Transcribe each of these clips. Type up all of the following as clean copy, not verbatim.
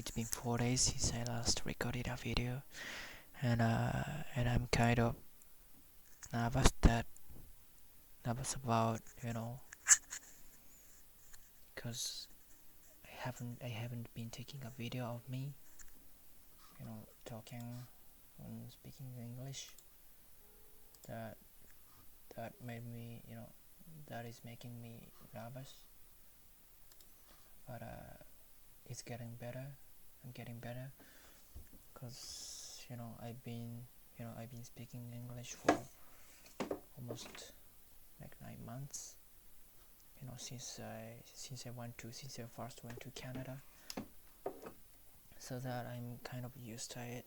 it's been 4 days since I last recorded a video, and I'm kind of nervous that nervous about because I haven't been taking a video of me, talking and speaking English. That that made me that is making me nervous, but it's getting better. I'm getting better because I've been speaking English for almost like 9 months. Since I first went to Canada, so that I'm kind of used to it.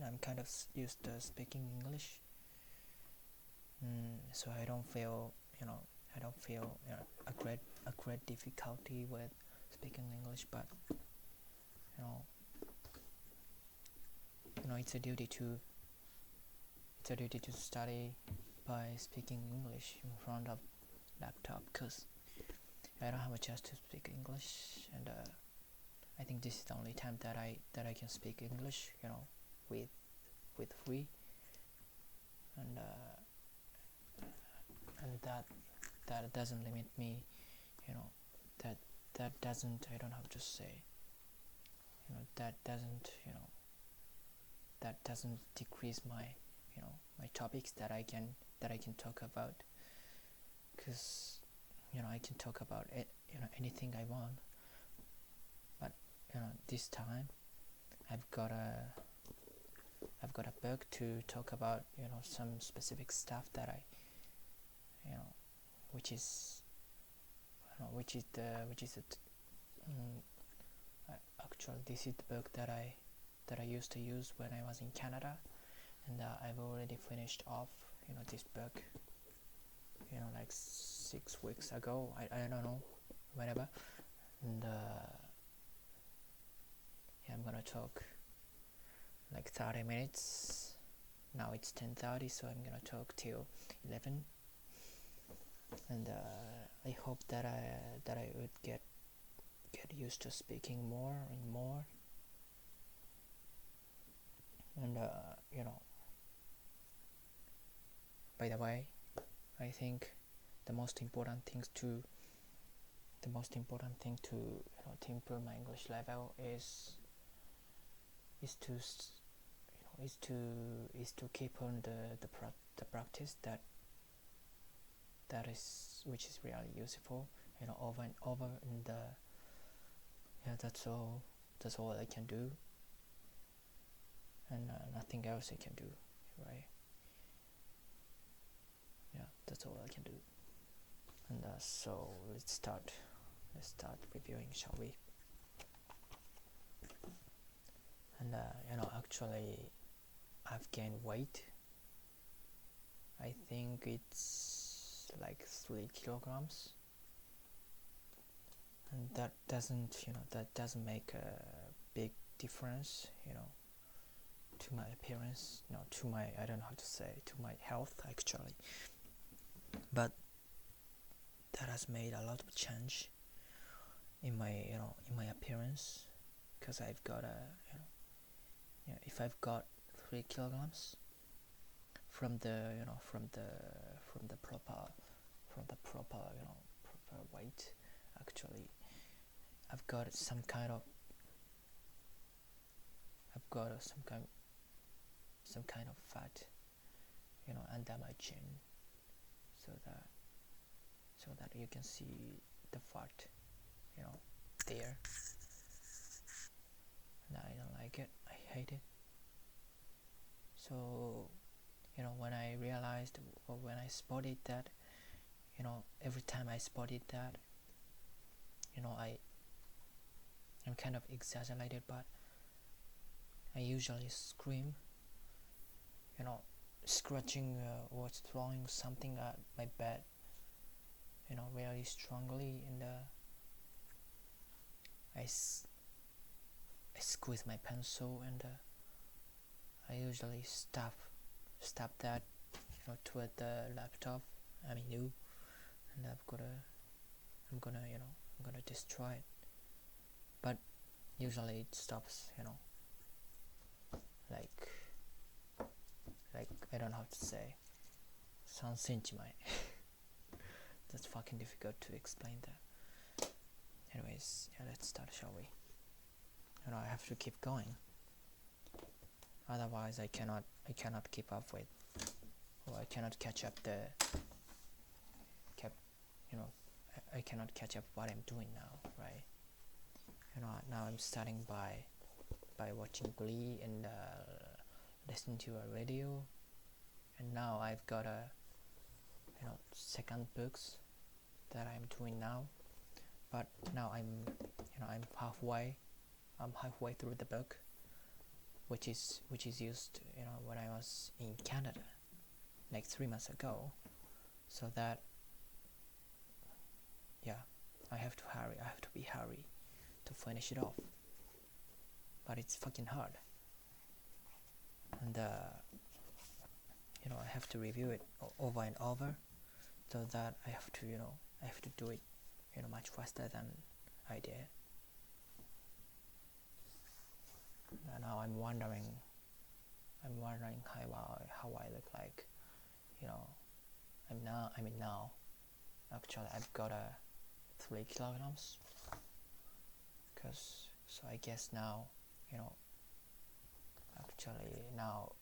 I'm kind of used to speaking English. So I don't feel a great difficulty with speaking English, but it's a duty to study by speaking English in front of laptop, because I don't have a chance to speak English, and I think this is the only time that I can speak English, with free, and that doesn't limit me, you know, that doesn't, I don't have to say, that doesn't decrease my my topics that I can talk about, because I can talk about it, anything I want, but this time I've got a book to talk about some specific stuff that I which is actually this is the book that I used to use when I was in Canada, and I've already finished off this book like 6 weeks ago. I don't know, whatever, and I'm gonna talk like 30 minutes. Now it's 10:30, so I'm gonna talk till 11, and I hope that I would get used to speaking more and more, and by the way, I think the most important thing to to improve my English level is to keep on the practice that is which is really useful, over and over, and that's all I can do, and nothing else I can do, right? Yeah, that's all I can do, and so let's start reviewing, shall we? And actually I've gained weight. I think it's like 3 kilograms, and that doesn't make a big difference, to my appearance, to my, I don't know how to say, to my health actually, but that has made a lot of change in my in my appearance, because I've got if I've got 3 kilograms from the proper weight, actually I've got some kind of fat under my chin, so that you can see the fat there, and I don't like it, I hate it. So when I realized, or when I spotted that, every time I spotted that, I'm kind of exaggerated, but I usually scream, scratching or throwing something at my bed, really strongly, and I squeeze my pencil, and I usually stab that toward the laptop. I mean you, and I'm gonna destroy it. But usually it stops, like I don't know how to say. Sansenchimai. That's fucking difficult to explain that. Anyways, yeah, let's start, shall we? I have to keep going. Otherwise, I cannot keep up with, or I cannot catch up I cannot catch up what I'm doing now, right? Now I'm starting by watching Glee and listening to a radio, and now I've got a second books that I'm doing now, but now I'm halfway through the book, which is used when I was in Canada like 3 months ago, so that I have to be hurry to finish it off, but it's fucking hard, and I have to review it over and over, so that I have to do it much faster than I did. And now I'm wondering how I look like. Now actually I've got 3 kilograms, so I guess now actually now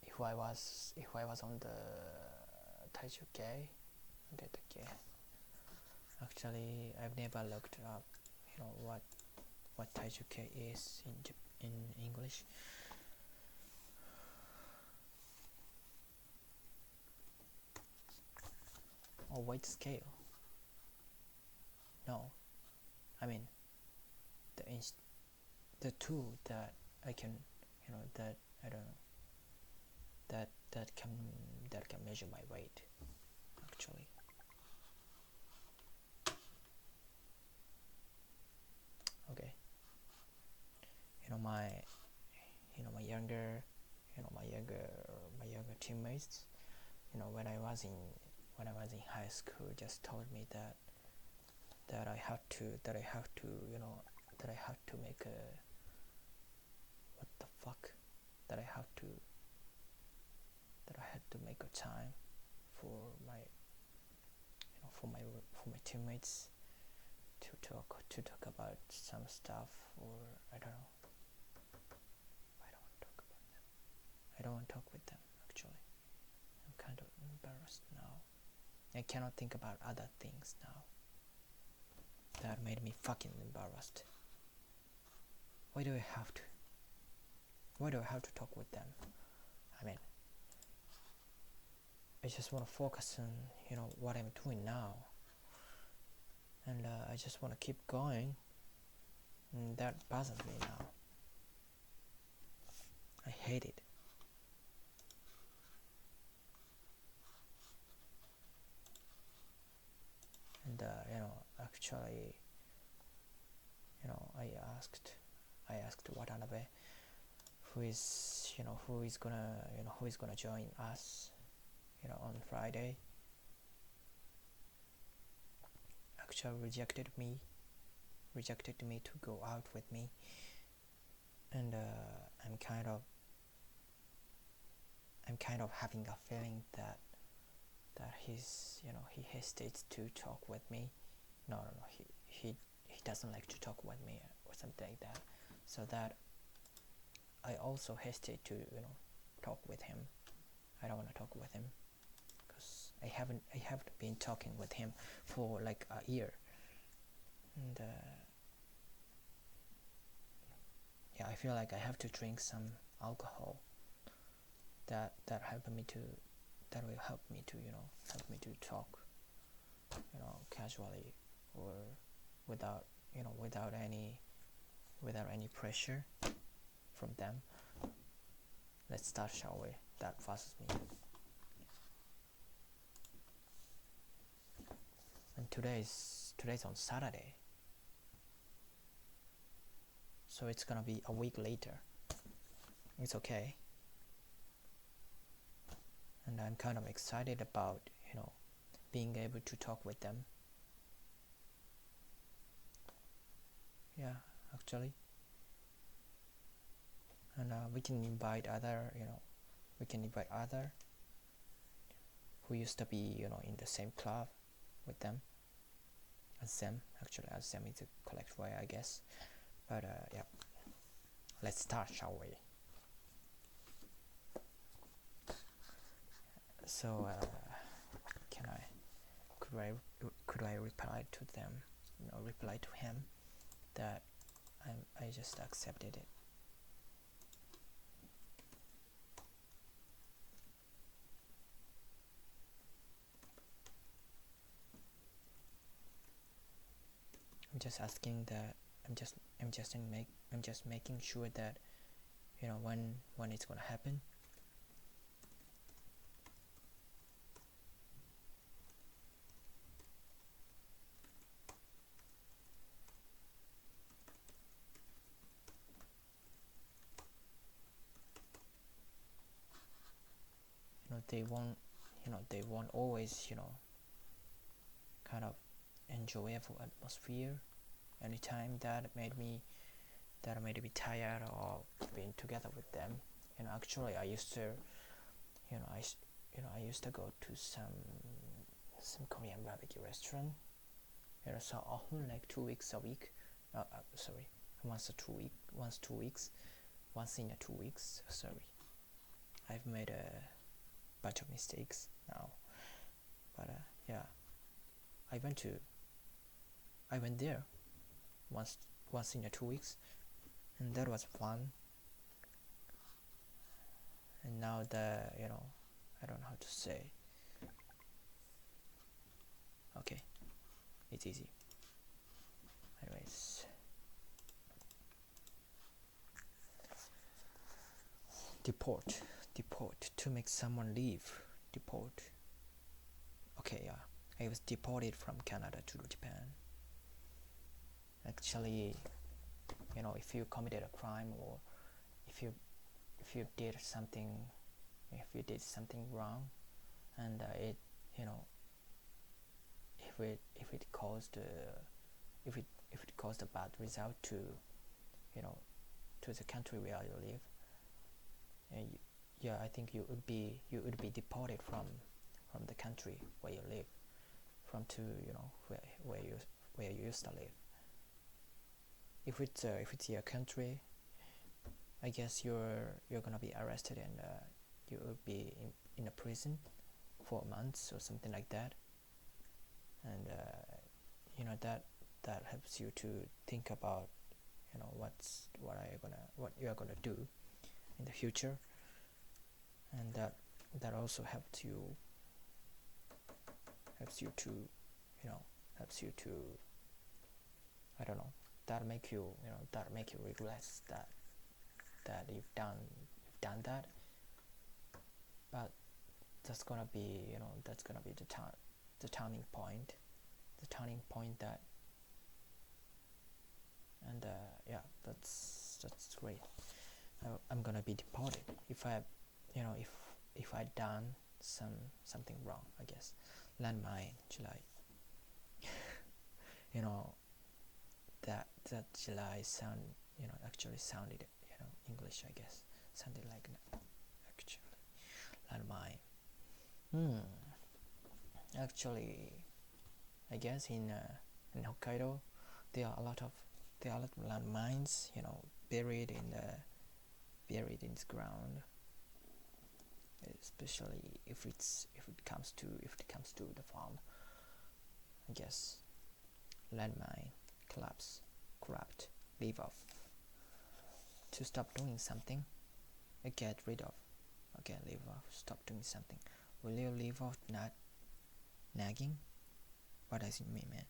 if I was on the Taijuke, actually I've never looked up what Taijuke is in English. Or weight scale. No, I mean the tool that I can that I don't know that can measure my weight actually. Okay. My younger teammates, when I was in high school, just told me that I had to make a that I had to make a time for my teammates to talk about some stuff, or I don't know. I don't want to talk with them actually. I'm kind of embarrassed now. I cannot think about other things now. That made me fucking embarrassed. Why do I have to talk with them? I mean, I just want to focus on what I'm doing now, and I just want to keep going, and that bothers me now. I hate it. And actually, I asked Watanabe, who is gonna join us on Friday. Actually rejected me to go out with me, and I'm kind of having a feeling that he's he hesitates to talk with me. No, he doesn't like to talk with me or something like that, so that I also hesitate to talk with him. I don't want to talk with him because I haven't been talking with him for like a year, and I feel like I have to drink some alcohol that will help me to talk casually, or without any pressure from them. Let's start, shall we? That fuzzes me. And today's on Saturday, so it's gonna be a week later. It's okay, and I'm kind of excited about being able to talk with them. Yeah, actually. And we can invite other, we can invite other who used to be, in the same club with them as them. Actually, as them is the correct way, I guess. But yeah, let's start, shall we? So can I could I reply to them, reply to him that I just accepted it. I'm just asking that I'm just making sure that when it's gonna happen. They won't always kind of enjoyable atmosphere. Anytime that made me tired of being together with them. Actually I used to I used to go to some Korean barbecue restaurant. So often like 2 weeks a week. Sorry, once in 2 weeks. Sorry, I've made a bunch of mistakes now. But yeah, I went there once in 2 weeks, and that was fun. And now I don't know how to say. Okay, it's easy. Anyways, deport to make someone leave. Deport. Okay, yeah, I was deported from Canada to Japan. Actually, if you committed a crime, or if you did something wrong, and if it caused a bad result to the country where you live, yeah, I think you would be deported from the country where you live, from to where you used to live. If it's your country, I guess you're gonna be arrested, and you will be in a prison for months or something like that. And that helps you to think about what you are gonna do in the future, and that also helps you to I don't know, that make you regret that you've done that. But that's gonna be the turning point that, and yeah, that's great. I'm gonna be deported if I if I done something wrong, I guess. Landmine, July. that July sound actually sounded English, I guess. Sounded like actually landmine. Actually, I guess in Hokkaido there are a lot of landmines, buried in the ground, especially if it comes to the farm. I guess landmine collapse, corrupt, leave off. To stop doing something, get rid of. Okay, leave off. Stop doing something. Will you leave off not nagging? What does it mean, man?